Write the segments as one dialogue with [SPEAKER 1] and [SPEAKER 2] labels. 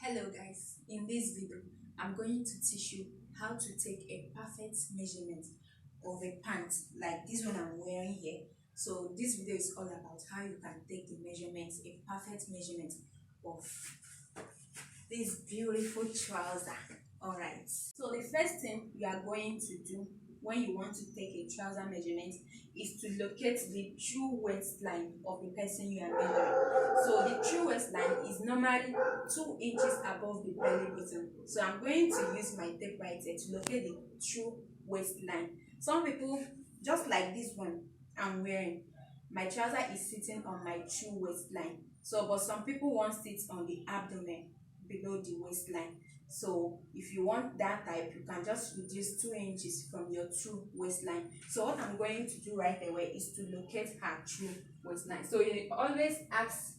[SPEAKER 1] Hello guys, in this video I'm going to teach you how to take a perfect measurement of a pant like this one I'm wearing here. So this video is all about how you can take the measurement, a perfect measurement of this beautiful trouser. Alright, so the first thing you are going to do when you want to take a trouser measurement is to locate the true waistline of the person you are measuring. So the true waistline is normally 2 inches above the belly button. So I'm going to use my tape right here to locate the true waistline. Some people, just like this one I'm wearing, my trouser is sitting on my true waistline. So but some people want it on the abdomen below the waistline. So if you want that type, you can just reduce 2 inches from your true waistline. So what I'm going to do right away is to locate her true waistline. So you always ask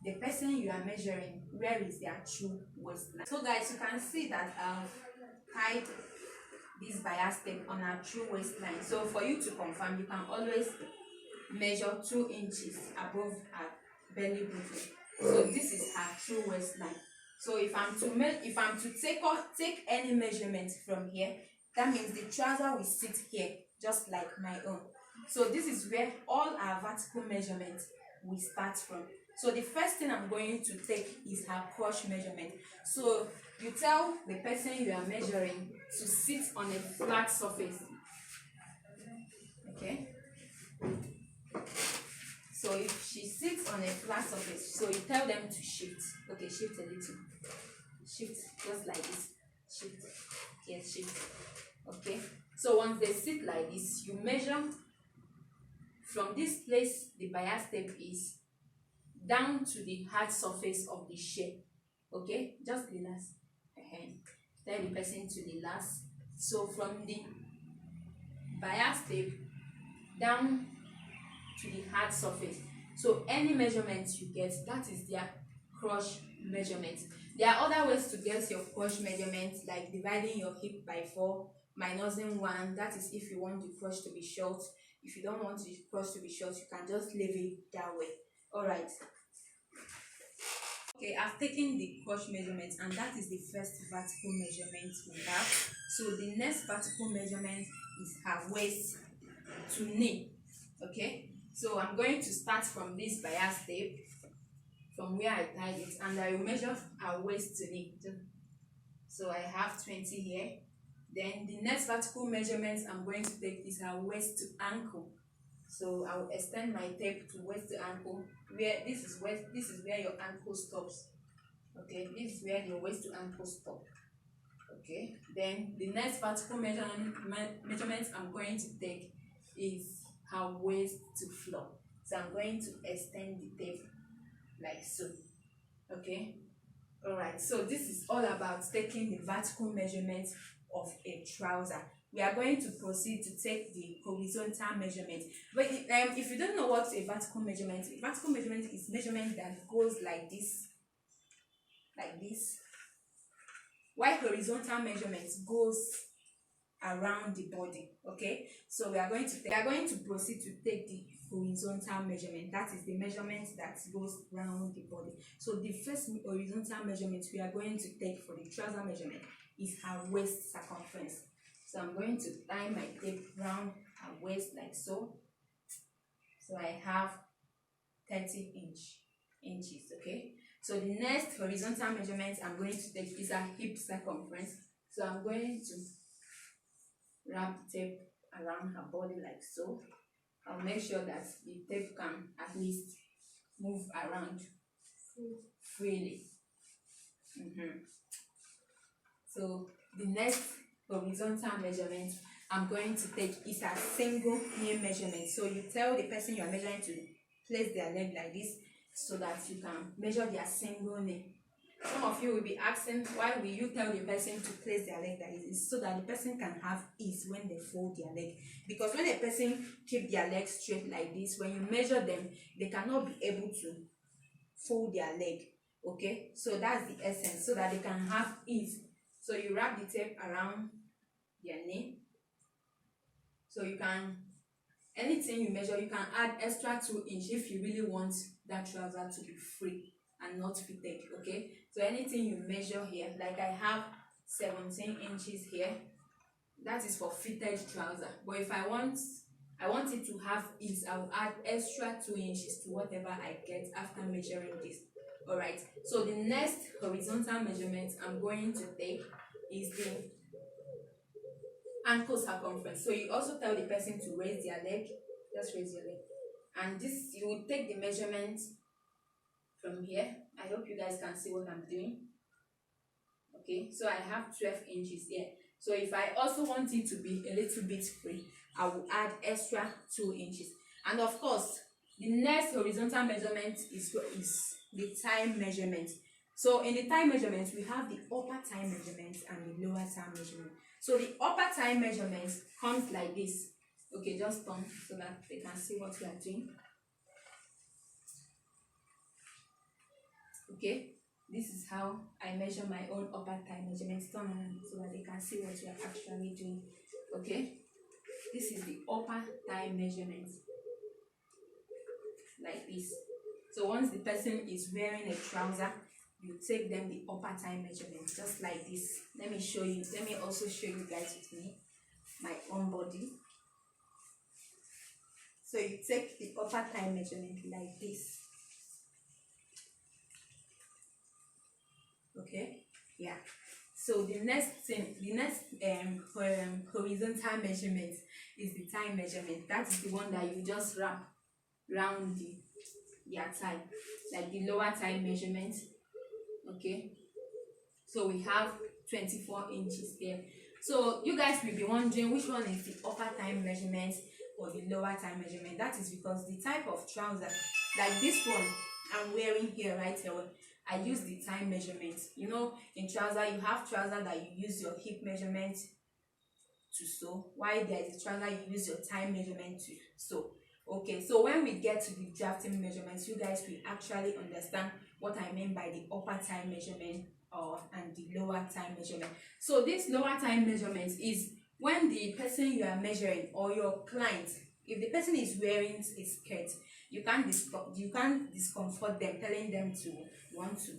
[SPEAKER 1] the person you are measuring where is their true waistline. So guys, you can see that I've tied this bias tape on her true waistline. So for you to confirm, you can always measure 2 inches above her belly button. So this is her true waistline. So if I'm to take any measurement from here, that means the trouser will sit here just like my own. So this is where all our vertical measurements will start from. So the first thing I'm going to take is her crotch measurement. So you tell the person you are measuring to sit on a flat surface. Okay. So if she sits on a flat surface, so you tell them to shift. Okay, shift a little. Shift just like this. Shift. Yes, shift. Okay. So once they sit like this, you measure from this place the bias tape is down to the hard surface of the shape. Okay, just relax. Tell the person to relax. So from the bias tape down to the hard surface, so any measurement you get, that is their crotch measurement. There are other ways to get your crotch measurement, like dividing your hip by 4, minusing 1. That is if you want the crotch to be short. If you don't want the crotch to be short, you can just leave it that way. All right. Okay, I've taken the crotch measurement, and that is the first vertical measurement we have. So the next vertical measurement is her waist to knee. Okay, so I'm going to start from this bias tape, from where I tied it, and I will measure her waist to knee. So I have 20 here. Then the next vertical measurement I'm going to take is her waist to ankle. So I will extend my tape to waist to ankle. Where this is where your ankle stops. Okay, this is where your waist to ankle stop. Okay, then the next vertical measurement I'm going to take is her waist to floor. So I'm going to extend the tape like so. Okay, all right. So this is all about taking the vertical measurement of a trouser. We are going to proceed to take the horizontal measurement. But if you don't know what's a vertical measurement is measurement that goes like this, while horizontal measurement goes around the body. Okay, so we are going to proceed to take the horizontal measurement. That is the measurement that goes around the body. So the first horizontal measurement we are going to take for the trouser measurement is her waist circumference. So I'm going to tie my tape around her waist like so. So I have 30 inches. Okay, so the next horizontal measurement I'm going to take is her hip circumference. So I'm going to wrap the tape around her body like so. I'll make sure that the tape can at least move around freely. So the next horizontal measurement I'm going to take is a single knee measurement. So you tell the person you are measuring to place their leg like this so that you can measure their single knee. Some of you will be asking, why will you tell the person to place their leg like this? So that the person can have ease when they fold their leg. Because when a person keep their legs straight like this, when you measure them, they cannot be able to fold their leg. Okay, so that's the essence, so that they can have ease. So you wrap the tape around their knee. So you can, anything you measure, you can add extra 2 inches if you really want that trouser to be free. and not fitted. Okay, so anything you measure here, like I have 17 inches here, that is for fitted trouser. But if I want it to have ease, I will add extra 2 inches to whatever I get after measuring this. All right, so the next horizontal measurement I'm going to take is the ankle circumference. So you also tell the person to raise their leg, just raise your leg, and this, you will take the measurement from here. I hope you guys can see what I'm doing. Okay, so I have 12 inches here. So if I also want it to be a little bit free, I will add extra 2 inches. And of course, the next horizontal measurement is the thigh measurement. So in the thigh measurement, we have the upper thigh measurement and the lower thigh measurement. So the upper thigh measurement comes like this. Okay, just turn so that they can see what we are doing. Okay, this is how I measure my own upper thigh measurement. Turn around so that they can see what we are actually doing. Okay, this is the upper thigh measurement, like this. So once the person is wearing a trouser, you take them the upper thigh measurement, just like this. Let me show you. Let me also show you guys with me my own body. So you take the upper thigh measurement like this. Okay, yeah. So the next horizontal measurement is the thigh measurement. That is the one that you just wrap round their thigh, like the lower thigh measurement. Okay, so we have 24 inches there. So you guys will be wondering which one is the upper thigh measurement or the lower thigh measurement. That is because the type of trouser, like this one I'm wearing here right here, I use the thigh measurement. You know, in trouser you have trouser that you use your hip measurement to sew, while there is a trouser you use your thigh measurement to sew. Okay, so when we get to the drafting measurements, you guys will actually understand what I mean by the upper thigh measurement and the lower thigh measurement. So this lower thigh measurement is when the person you are measuring or your client, if the person is wearing a skirt, you can't discomfort them, telling them to want to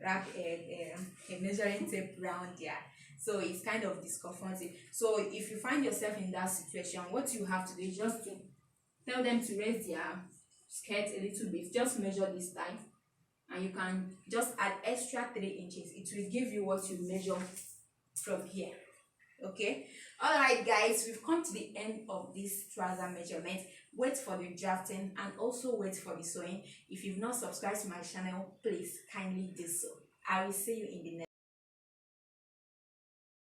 [SPEAKER 1] wrap a measuring tape around there. So it's kind of discomforting. So if you find yourself in that situation, what you have to do is just to tell them to raise their skirt a little bit. Just measure this thigh, and you can just add extra 3 inches. It will give you what you measure from here. Okay, all right guys, we've come to the end of this trouser measurement. Wait for the drafting and also wait for the sewing. If you've not subscribed to my channel, please kindly do so. I will see you in the next